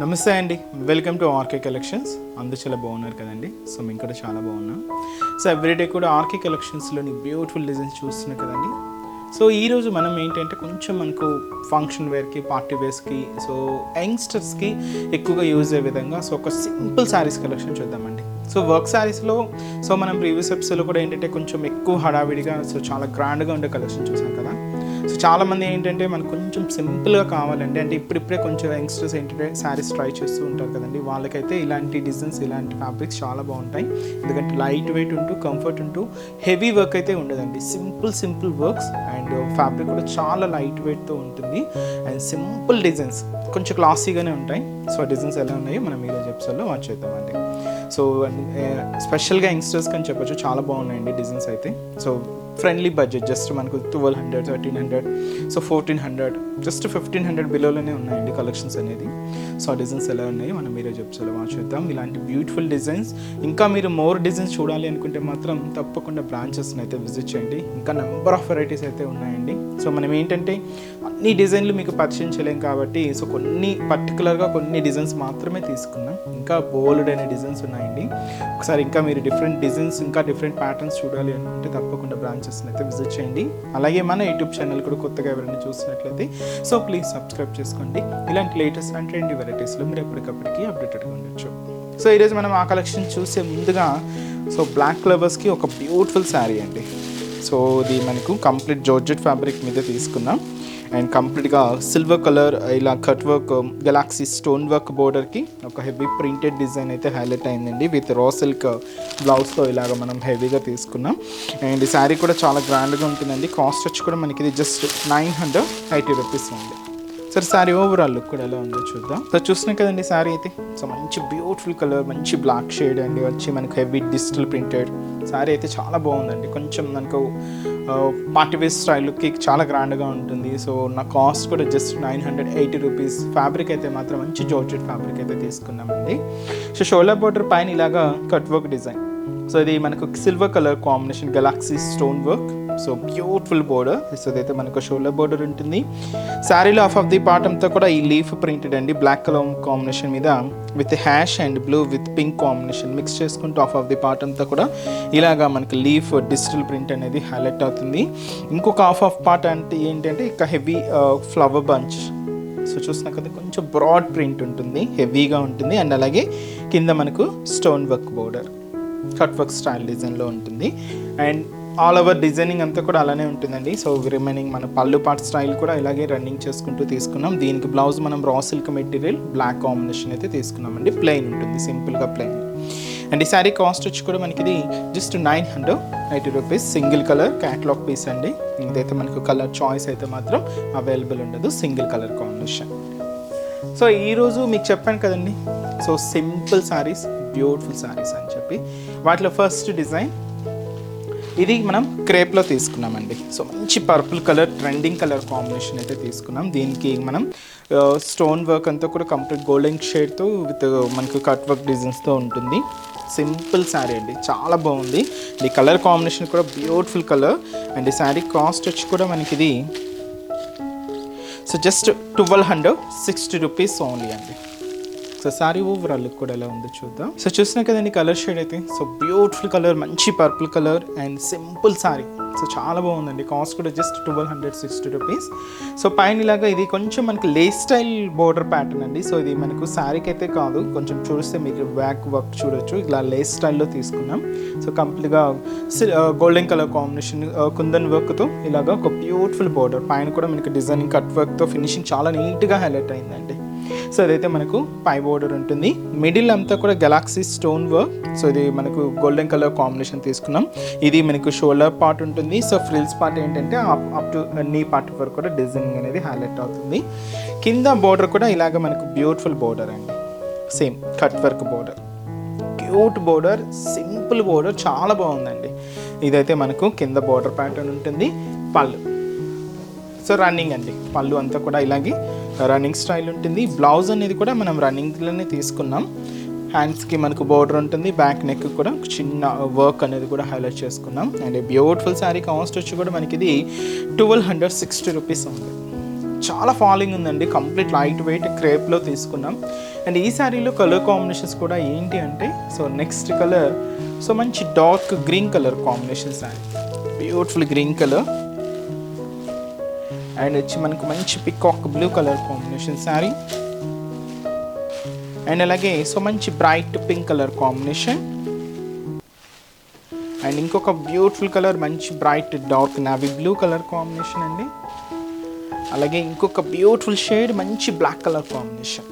నమస్తే అండి, welcome to RK collections. అందరూ చాలా బాగున్నారు కదండి. సో మేము కూడా చాలా బాగున్నాం. సో ఎవ్రీడే కూడా ఆర్కే కలెక్షన్స్లోని బ్యూటిఫుల్ డిజైన్స్ చూస్తున్నాం కదండి. సో ఈరోజు మనం ఏంటంటే కొంచెం మనకు ఫంక్షన్ వేర్కి, పార్టీ వేర్స్కి, సో యంగ్స్టర్స్కి ఎక్కువగా యూజ్ అయ్యే విధంగా సో ఒక సింపుల్ శారీస్ కలెక్షన్ చూద్దామండి. సో వర్క్ శారీస్లో సో మనం ప్రీవియస్ ఎపిసోడ్లో కూడా ఏంటంటే కొంచెం ఎక్కువ హడావిడిగా సో చాలా గ్రాండ్గా ఉండే కలెక్షన్ చూసాం కదా. సో చాలామంది ఏంటంటే మనకు కొంచెం సింపుల్గా కావాలండి, అంటే ఇప్పుడిప్పుడే కొంచెం యంగ్స్టర్స్ ఏంటంటే శారీస్ ట్రై చేస్తూ ఉంటారు కదండి. వాళ్ళకైతే ఇలాంటి డిజైన్స్, ఇలాంటి ఫ్యాబ్రిక్స్ చాలా బాగుంటాయి. ఎందుకంటే లైట్ వెయిట్ ఉంటూ, కంఫర్ట్ ఉంటూ, హెవీ వర్క్ అయితే ఉండదండి. సింపుల్ వర్క్స్ అండ్ ఫ్యాబ్రిక్ కూడా చాలా లైట్ వెయిట్తో ఉంటుంది. అండ్ సింపుల్ డిజైన్స్ కొంచెం క్లాసీగానే ఉంటాయి. సో డిజైన్స్ ఎలా ఉన్నాయో మనం ఈరోజు ఎపిసోడ్లో వాచ్ చేద్దామండి. సో స్పెషల్గా యంగ్స్టర్స్కి అని చెప్పొచ్చు, చాలా బాగున్నాయండి డిజైన్స్ అయితే. సో ఫ్రెండ్లీ బడ్జెట్, జస్ట్ మనకు 1200, 1300, సో 1400, జస్ట్ 1500 బిలోలోనే ఉన్నాయండి కలెక్షన్స్ అనేది. సో ఆ డిజైన్స్ ఎలా ఉన్నాయో మనం మీరే చెప్తాలో వాచ్ చేద్దాం. ఇలాంటి బ్యూటిఫుల్ డిజైన్స్, ఇంకా మీరు మోర్ డిజైన్స్ చూడాలి అనుకుంటే మాత్రం తప్పకుండా బ్రాంచెస్ని అయితే విజిట్ చేయండి. ఇంకా నెంబర్ ఆఫ్ వెరైటీస్ అయితే ఉన్నాయండి. సో మనం ఏంటంటే అన్ని డిజైన్లు మీకు పరిచయం చేయలేం కాబట్టి సో పర్టికులర్గా కొన్ని డిజైన్స్ మాత్రమే తీసుకున్నాం. ఇంకా బోల్డ్ అనే డిజైన్స్ ఉన్నాయండి. ఒకసారి ఇంకా మీరు డిఫరెంట్ డిజైన్స్, ఇంకా డిఫరెంట్ ప్యాటర్న్స్ చూడాలి అనుకుంటే తప్పకుండా బ్రాంచెస్ని అయితే విజిట్ చేయండి. అలాగే మన యూట్యూబ్ ఛానల్ కూడా కొత్తగా ఎవరైనా చూసినట్లయితే సో ప్లీజ్ సబ్స్క్రైబ్ చేసుకోండి. ఇలాంటి లేటెస్ట్ అండ్ ట్రెండీ వెరైటీస్లో మీరు ఎప్పటికప్పటికి అప్డేటెడ్గా ఉండొచ్చు. సో ఈరోజు మనం ఆ కలెక్షన్ చూసే ముందుగా సో బ్లాక్ లవర్స్కి ఒక బ్యూటిఫుల్ శారీ అండి. సో ఇది మనకు కంప్లీట్ జార్జెట్ ఫ్యాబ్రిక్ మీద తీసుకున్నాం. అండ్ కంప్లీట్గా సిల్వర్ కలర్ ఇలా cut work, galaxy stone work బోర్డర్కి ఒక హెవీ ప్రింటెడ్ డిజైన్ అయితే హైలైట్ అయిందండి. విత్ రా సిల్క్ బ్లౌజ్తో ఇలాగ మనం హెవీగా తీసుకున్నాం. అండ్ ఈ శారీ కూడా చాలా గ్రాండ్గా ఉంటుందండి. కాస్ట్ వచ్చి కూడా మనకి ఇది జస్ట్ 980 రూపీస్ ఉంది. సరే శారీ ఓవరాల్ లుక్ కూడా ఎలా ఉందో చూద్దాం. సో చూస్తున్నాం కదండి శారీ అయితే. సో మంచి బ్యూటిఫుల్ కలర్, మంచి బ్లాక్ షేడ్ అండి వచ్చి మనకు హెవీ డిజిటల్ ప్రింటెడ్ శారీ అయితే చాలా బాగుందండి. కొంచెం మనకు పార్టీ వేర్ స్టైల్కి చాలా గ్రాండ్గా ఉంటుంది. సో నా కాస్ట్ కూడా జస్ట్ 980 రూపీస్. ఫ్యాబ్రిక్ అయితే మాత్రం మంచి జార్జెట్ ఫ్యాబ్రిక్ అయితే తీసుకున్నామండి. సో షోల్డర్ బోర్డర్ పైన ఇలాగా కట్ వర్క్ డిజైన్. సో ఇది మనకు silver colour combination, Galaxy stone work. So beautiful border. So ఇదైతే మనకు షోల్డర్ బోర్డర్ ఉంటుంది. శారీలో ఆఫ్ ది పార్ట్ అంతా కూడా ఈ లీఫ్ ప్రింటెడ్ అండి, బ్లాక్ కలర్ కాంబినేషన్ మీద with hash and blue with pink combination mix చేసుకుంటూ ఆఫ్ ది పార్ట్ అంతా కూడా ఇలాగా మనకి లీఫ్ డిజిటల్ ప్రింట్ అనేది హైలైట్ అవుతుంది. ఇంకొక ఆఫ్ పార్ట్ అంటే ఏంటంటే ఇక హెవీ ఫ్లవర్ బంచ్. సో చూసినా కదా కొంచెం బ్రాడ్ ప్రింట్ ఉంటుంది, హెవీగా ఉంటుంది. అండ్ అలాగే కింద మనకు stone work border cut work style డిజైన్లో ఉంటుంది. అండ్ ఆల్ ఓవర్ డిజైనింగ్ అంతా కూడా అలానే ఉంటుందండి. సో రిమైనింగ్ మన పళ్ళు పార్ట్ స్టైల్ కూడా ఇలాగే రన్నింగ్ చేసుకుంటూ తీసుకున్నాం. దీనికి బ్లౌజ్ మనం raw silk material black combination అయితే తీసుకున్నామండి. ప్లెయిన్ ఉంటుంది, సింపుల్గా ప్లెయిన్. అండ్ ఈ శారీ కాస్ట్ వచ్చి కూడా మనకి ఇది just 980 rupees. Single colour catalogue piece అండి. ఇదైతే మనకు కలర్ చాయిస్ అయితే మాత్రం అవైలబుల్ ఉండదు, సింగిల్ కలర్ కాంబినేషన్. సో ఈరోజు మీకు చెప్పాను కదండి, so simple saris, beautiful saris అని చెప్పి. వాటిలో ఫస్ట్ డిజైన్ ఇది మనం క్రేప్లో తీసుకున్నామండి. సో మంచి purple colour, trending colour combination అయితే తీసుకున్నాం. దీనికి మనం స్టోన్ వర్క్ అంతా కూడా కంప్లీట్ గోల్డెన్ షేడ్తో విత్ మనకు కట్ వర్క్ డిజైన్స్తో ఉంటుంది. సింపుల్ శారీ అండి, చాలా బాగుంది. ఈ కలర్ కాంబినేషన్ కూడా బ్యూటిఫుల్ కలర్. అండ్ ఈ శారీ కాస్ట్ వచ్చి కూడా మనకి ఇది సో జస్ట్ 1260 రూపీస్ ఓన్లీ అండి. సో శారీ ఓవరాల్ లుక్ కూడా ఎలా ఉందో చూద్దాం. సో చూసినా కదండి కలర్ షేడ్ అయితే. సో బ్యూటిఫుల్ కలర్, మంచి purple colour and simple sari. So చాలా బాగుందండి. కాస్ట్ కూడా జస్ట్ 1260 రూపీస్. సో పైన ఇలాగా ఇది కొంచెం మనకి లేస్ స్టైల్ బోర్డర్ ప్యాటర్న్ అండి. సో ఇది మనకు శారీకి అయితే కాదు, కొంచెం చూస్తే మీకు బ్యాక్ వర్క్ చూడొచ్చు. ఇలా లేస్ స్టైల్లో తీసుకున్నాం. సో కంప్లీట్గా గోల్డెన్ కలర్ కాంబినేషన్ కుందన్ వర్క్తో ఇలాగా ఒక బ్యూటిఫుల్ బోర్డర్. పైన కూడా మనకి డిజైనింగ్ కట్ వర్క్తో ఫినిషింగ్ చాలా నీట్గా హైలైట్ అయిందండి. సో ఇదైతే మనకు పై బోర్డర్ ఉంటుంది. మిడిల్ అంతా కూడా గెలాక్సీ స్టోన్ వర్క్. సో ఇది మనకు గోల్డెన్ కలర్ కాంబినేషన్ తీసుకున్నాం. ఇది మనకు షోల్డర్ పార్ట్ ఉంటుంది. సో ఫ్రిల్స్ పార్ట్ ఏంటంటే అప్ టు నీ పార్ట్ వరకు కూడా డిజైనింగ్ అనేది హైలైట్ అవుతుంది. కింద బోర్డర్ కూడా ఇలాగ మనకు బ్యూటిఫుల్ బోర్డర్ అండి, same cut work border, cute border, simple border, చాలా బాగుందండి. ఇదైతే మనకు కింద బోర్డర్ ప్యాటర్న్ ఉంటుంది. పళ్ళు సో రన్నింగ్ అండి, పళ్ళు అంతా కూడా ఇలాగే రన్నింగ్ స్టైల్ ఉంటుంది. బ్లౌజ్ అనేది కూడా మనం రన్నింగ్లోనే తీసుకున్నాం. హ్యాండ్స్కి మనకు బోర్డర్ ఉంటుంది, బ్యాక్ నెక్ కూడా చిన్న వర్క్ అనేది కూడా హైలైట్ చేసుకున్నాం. అండ్ బ్యూటిఫుల్ శారీ కాస్ట్ వచ్చి కూడా మనకి ఇది 1260 రూపీస్ ఉంది. చాలా ఫాలింగ్ ఉందండి, కంప్లీట్ లైట్ వెయిట్ క్రేప్లో తీసుకున్నాం. అండ్ ఈ శారీలో కలర్ కాంబినేషన్స్ కూడా ఏంటి అంటే, సో నెక్స్ట్ కలర్ సో మంచి dark green colour combination sari, beautiful green colour. And వచ్చి మనకు మంచి peacock blue colour combination sari. And అలాగే సో మంచి bright pink colour combination. And ఇంకొక బ్యూటిఫుల్ కలర్ మంచి bright dark navy blue colour combination అండి. అలాగే ఇంకొక బ్యూటిఫుల్ షేడ్ మంచి black colour combination.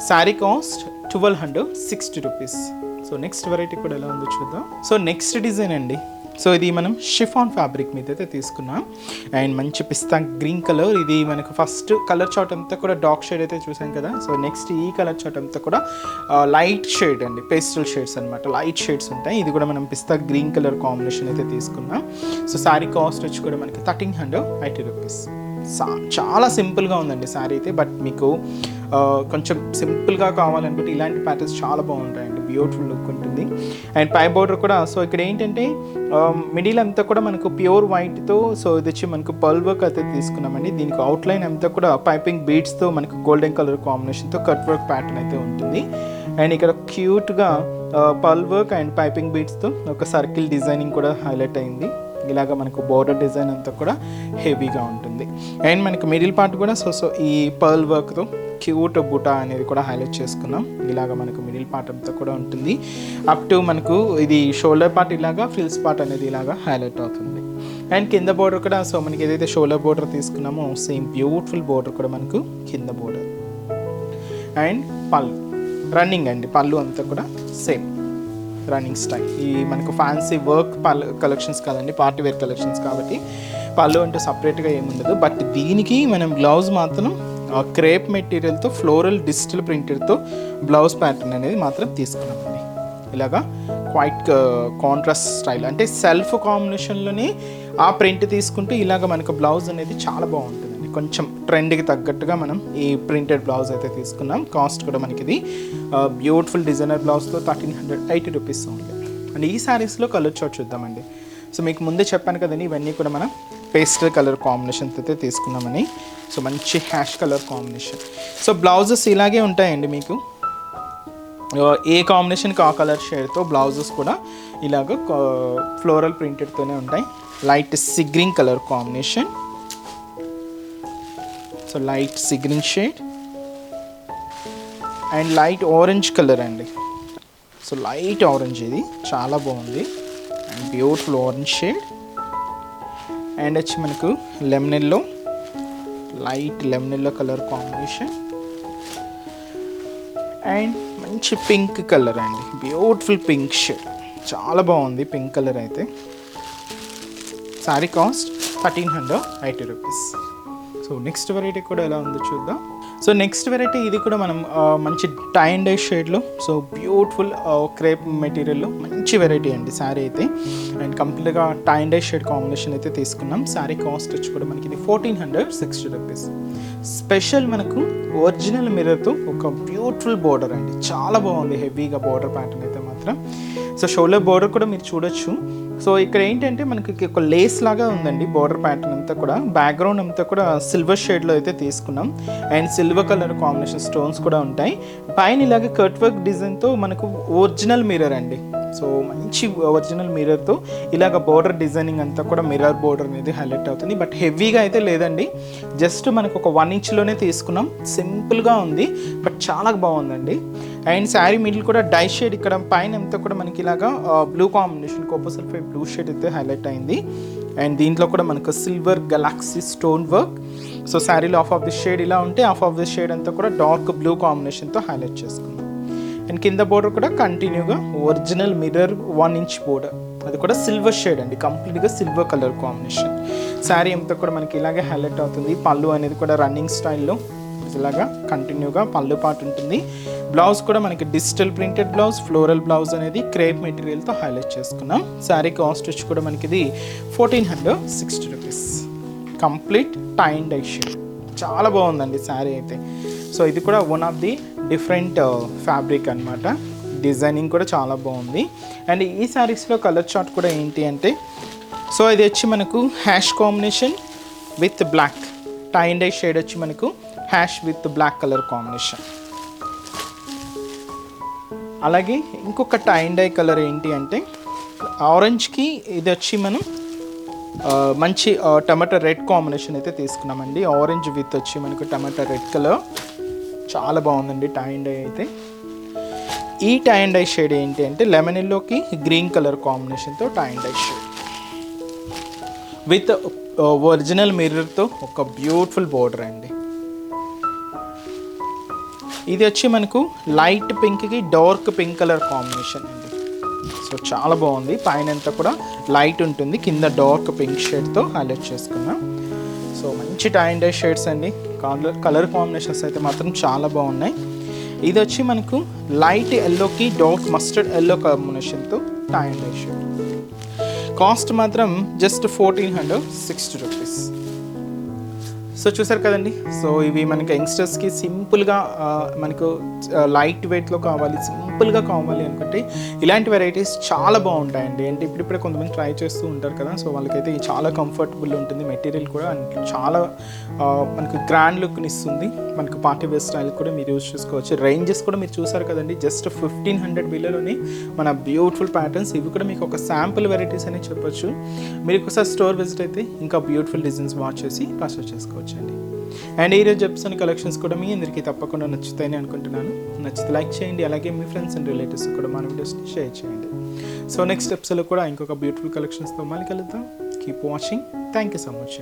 Sari cost 1260 rupees. So next variety కూడా ఎలా ఉందో చూద్దాం. సో నెక్స్ట్ డిజైన్ అండి, సో ఇది మనం షిఫాన్ ఫ్యాబ్రిక్ మీద అయితే తీసుకున్నాం. అండ్ మంచి పిస్తా గ్రీన్ కలర్. ఇది మనకు ఫస్ట్ కలర్ చార్ట్ అంతా కూడా డార్క్ షేడ్ అయితే చూసాం కదా. సో నెక్స్ట్ ఈ కలర్ చార్ట్ అంతా కూడా లైట్ షేడ్ అండి, పేస్టల్ షేడ్స్ అనమాట, లైట్ షేడ్స్ ఉంటాయి. ఇది కూడా మనం పిస్తా గ్రీన్ కలర్ కాంబినేషన్ అయితే తీసుకున్నాం. సో శారీ కాస్ట్ వచ్చి కూడా మనకి 1380 రూపీస్. చాలా సింపుల్గా ఉందండి శారీ అయితే. బట్ మీకు కొంచెం సింపుల్గా కావాలనుకుంటే ఇలాంటి ప్యాటర్న్స్ చాలా బాగుంటాయండి, బ్యూటిఫుల్ లుక్ ఉంటుంది. అండ్ పై బోర్డర్ కూడా సో ఇక్కడ ఏంటంటే మిడిల్ అంతా కూడా మనకు ప్యూర్ వైట్తో, సో ఇది వచ్చి మనకు పర్ల్ వర్క్ అయితే తీసుకున్నామండి. దీనికి అవుట్లైన్ అంతా కూడా పైపింగ్ బీడ్స్తో మనకు గోల్డెన్ కలర్ కాంబినేషన్తో కట్ వర్క్ ప్యాటర్న్ అయితే ఉంటుంది. అండ్ ఇక్కడ క్యూట్గా పర్ల్ వర్క్ అండ్ పైపింగ్ బీడ్స్తో ఒక సర్కిల్ డిజైనింగ్ కూడా హైలైట్ అయింది. ఇలాగ మనకు బోర్డర్ డిజైన్ అంతా కూడా హెవీగా ఉంటుంది. అండ్ మనకు మిడిల్ పార్ట్ కూడా సో ఈ పర్ల్ వర్క్తో క్యూట్ బుటా అనేది కూడా హైలైట్ చేసుకున్నాం. ఇలాగ మనకు మిడిల్ పార్ట్ అంతా కూడా ఉంటుంది. అప్ టు మనకు ఇది షోల్డర్ పార్ట్ ఇలాగా, ఫ్రిల్స్ పార్ట్ అనేది ఇలాగా హైలైట్ అవుతుంది. అండ్ కింద బోర్డర్ కూడా సో మనకి ఏదైతే షోల్డర్ బోర్డర్ తీసుకున్నామో సేమ్ బ్యూటిఫుల్ బోర్డర్ కూడా మనకు కింద బోర్డర్. అండ్ పళ్ళు రన్నింగ్ అండి, పళ్ళు అంతా కూడా సేమ్ రన్నింగ్ స్టైల్. ఈ మనకు ఫ్యాన్సీ వర్క్ కలెక్షన్స్ కాదండి, పార్టీ వేర్ కలెక్షన్స్ కాబట్టి పళ్ళు అంటే సపరేట్గా ఏముండదు. బట్ దీనికి మనం బ్లౌజ్ మాత్రం క్రేప్ మెటీరియల్తో ఫ్లోరల్ డిజిటల్ ప్రింటెడ్తో బ్లౌజ్ ప్యాటర్న్ అనేది మాత్రం తీసుకున్నామండి. ఇలాగా క్వైట్ కాంట్రాస్ట్ స్టైల్ అంటే సెల్ఫ్ కాంబినేషన్లోనే ఆ ప్రింట్ తీసుకుంటూ ఇలాగ మనకు బ్లౌజ్ అనేది చాలా బాగుంటుందండి. కొంచెం ట్రెండ్కి తగ్గట్టుగా మనం ఈ ప్రింటెడ్ బ్లౌజ్ అయితే తీసుకున్నాం. కాస్ట్ కూడా మనకి ఇది బ్యూటిఫుల్ డిజైనర్ బ్లౌజ్తో 1380 రూపీస్ ఓన్లీ. అండ్ ఈ శారీస్లో కలర్ చార్ట్ చూద్దామండి. సో మీకు ముందే చెప్పాను కదండి, ఇవన్నీ కూడా మనం పేస్టల్ కలర్ కాంబినేషన్స్ అయితే తీసుకున్నామని. సో మంచి ash colour combination. So blouses ఇలాగే ఉంటాయండి, మీకు ఏ కాంబినేషన్కి ఆ కలర్ షేడ్తో బ్లౌజెస్ కూడా ఇలాగ ఫ్లోరల్ ప్రింటెడ్తోనే ఉంటాయి. Light sea green colour combination. So light sea green shade and light orange colour అండి. సో లైట్ ఆరెంజ్, ఇది చాలా బాగుంది and beautiful orange shade. And వచ్చి మనకు lemon yellow, light lemon yellow colour combination. And మంచి pink colour అండి, beautiful pink shade, చాలా బాగుంది పింక్ కలర్ అయితే. Sari cost 1380 rupees. So next variety కూడా ఎలా ఉందో చూద్దాం. సో నెక్స్ట్ వెరైటీ ఇది కూడా మనం మంచి టై అండ్ డై షేడ్లో, సో బ్యూటిఫుల్ క్రేప్ మెటీరియల్లో మంచి వెరైటీ అండి శారీ అయితే. అండ్ కంప్లీట్గా tie and dye shade combination అయితే తీసుకున్నాం. శారీ కాస్ట్ వచ్చి కూడా మనకి ఇది 1460 రూపీస్. స్పెషల్ మనకు ఒరిజినల్ మిర్రర్తో ఒక బ్యూటిఫుల్ బోర్డర్ అండి, చాలా బాగుంది హెవీగా బోర్డర్ ప్యాటర్న్ అయితే మాత్రం. సో షోల్డర్ బోర్డర్ కూడా మీరు చూడొచ్చు. సో ఇక్కడ ఏంటంటే మనకి ఒక లేస్ లాగా ఉందండి బోర్డర్ ప్యాటర్న్ అంతా కూడా. బ్యాక్గ్రౌండ్ అంతా కూడా సిల్వర్ షేడ్లో అయితే తీసుకున్నాం. And silver colour combination stones కూడా ఉంటాయి. పైన ఇలాగే కట్ వర్క్ డిజైన్తో మనకు ఒరిజినల్ మిర్రర్ అండి. సో మంచి ఒరిజినల్ మిర్రర్తో ఇలాగ బోర్డర్ డిజైనింగ్ అంతా కూడా మిర్రర్ బోర్డర్ అనేది హైలైట్ అవుతుంది. బట్ హెవీగా అయితే లేదండి, జస్ట్ మనకు ఒక 1 ఇంచ్లోనే తీసుకున్నాం. సింపుల్గా ఉంది బట్ చాలా బాగుందండి. అండ్ శారీ మిడిల్ కూడా డై షేడ్, ఇక్కడ పైన అంతా కూడా మనకి ఇలాగా blue combination Cooper sulphate blue shade అయితే హైలైట్ అయింది. అండ్ దీంట్లో కూడా మనకు silver Galaxy stone work. So శారీలో హాఫ్ ఆఫ్ ది షేడ్ ఇలా ఉంటే హాఫ్ ఆఫ్ ది షేడ్ అంతా కూడా డార్క్ బ్లూ కాంబినేషన్తో హైలైట్ చేసుకున్నాం. అండ్ కింద బోర్డర్ కూడా కంటిన్యూగా ఒరిజినల్ మిర్రర్ 1 ఇంచ్ బోర్డర్, అది కూడా సిల్వర్ షేడ్ అండి, కంప్లీట్గా సిల్వర్ కలర్ కాంబినేషన్. శారీ అంతా కూడా మనకి ఇలాగే హైలైట్ అవుతుంది. పళ్ళు అనేది కూడా రన్నింగ్ స్టైల్లో ఇలాగా కంటిన్యూగా పళ్ళు పాటు ఉంటుంది. బ్లౌజ్ కూడా మనకి digital printed blouse, floral blouse అనేది క్రేప్ మెటీరియల్తో హైలైట్ చేసుకున్నాం. శారీ కాస్ట్ వచ్చి కూడా మనకి ఇది 1460 rupees. Complete tie and dye shade, చాలా బాగుందండి శారీ అయితే. సో ఇది కూడా one of the different fabric అనమాట. డిజైనింగ్ కూడా చాలా బాగుంది. అండ్ ఈ శారీస్లో కలర్ చార్ట్ కూడా ఏంటి అంటే, సో ఇది వచ్చి మనకు hash combination with black, tie and dye shade వచ్చి మనకు hash with black colour combination. అలాగే ఇంకొక టై అండ్ డై కలర్ ఏంటి అంటే ఆరెంజ్కి ఇది వచ్చి మనం మంచి టమాటా రెడ్ కాంబినేషన్ అయితే తీసుకున్నామండి. ఆరెంజ్ విత్ వచ్చి మనకు టమాటా రెడ్ కలర్ చాలా బాగుందండి టై అండ్ డై అయితే. ఈ టై అండ్ డై షేడ్ ఏంటి అంటే లెమన్ ఎల్లోకి గ్రీన్ కలర్ కాంబినేషన్తో tie and dye shade with original మిర్రర్తో ఒక బ్యూటిఫుల్ బోర్డర్ అండి. ఇది వచ్చి మనకు లైట్ పింక్కి డార్క్ పింక్ కలర్ కాంబినేషన్ అండి. సో చాలా బాగుంది. పైన అంతా కూడా లైట్ ఉంటుంది, కింద డార్క్ పింక్ షేడ్తో హైలైట్ చేసుకున్నాం. సో మంచి టై అండ్ డై షేడ్స్ అండి. కలర్ కాంబినేషన్స్ అయితే మాత్రం చాలా బాగున్నాయి. ఇది వచ్చి మనకు లైట్ ఎల్లోకి డార్క్ మస్టర్డ్ ఎల్లో కాంబినేషన్తో tie and dye shade. Cost మాత్రం జస్ట్ 1460 రూపీస్. సో చూసారు కదండి. సో ఇవి మనకి యంగ్స్టర్స్కి సింపుల్గా మనకు లైట్ వెయిట్లో కావాలి, సింపుల్గా కావాలి అనుకుంటే ఇలాంటి వెరైటీస్ చాలా బాగుంటాయండి. అంటే ఇప్పుడిప్పుడే కొంతమంది ట్రై చేస్తూ ఉంటారు కదా, సో వాళ్ళకైతే చాలా కంఫర్టబుల్ ఉంటుంది. మెటీరియల్ కూడా చాలా మనకు గ్రాండ్ లుక్ని ఇస్తుంది. మనకు పార్టీ వేర్ స్టైల్ కూడా మీరు యూజ్ చేసుకోవచ్చు. రేంజెస్ కూడా మీరు చూసారు కదండి, జస్ట్ 1500 బిలోనే మన బ్యూటిఫుల్ ప్యాటర్న్స్. ఇవి కూడా మీకు ఒక శాంపుల్ వెరైటీస్ అని చెప్పొచ్చు. మీరు ఒకసారి స్టోర్ విజిట్ అయితే ఇంకా బ్యూటిఫుల్ డిజైన్స్ వాచ్ చేసి పర్చేస్ చేసుకోవచ్చు అండి. అండ్ ఈరోజు చెప్తున్న కలెక్షన్స్ కూడా మీ అందరికీ తప్పకుండా నచ్చుతాయని అనుకుంటున్నాను. నచ్చితే లైక్ చేయండి, అలాగే మీ ఫ్రెండ్స్ అండ్ రిలేటివ్స్ కూడా మన వీడియోస్ని షేర్ చేయండి. సో నెక్స్ట్ స్టెప్స్లో కూడా ఇంకొక బ్యూటిఫుల్ కలెక్షన్స్తో మళ్ళీ కలుద్దాం. Keep watching. Thank you so much.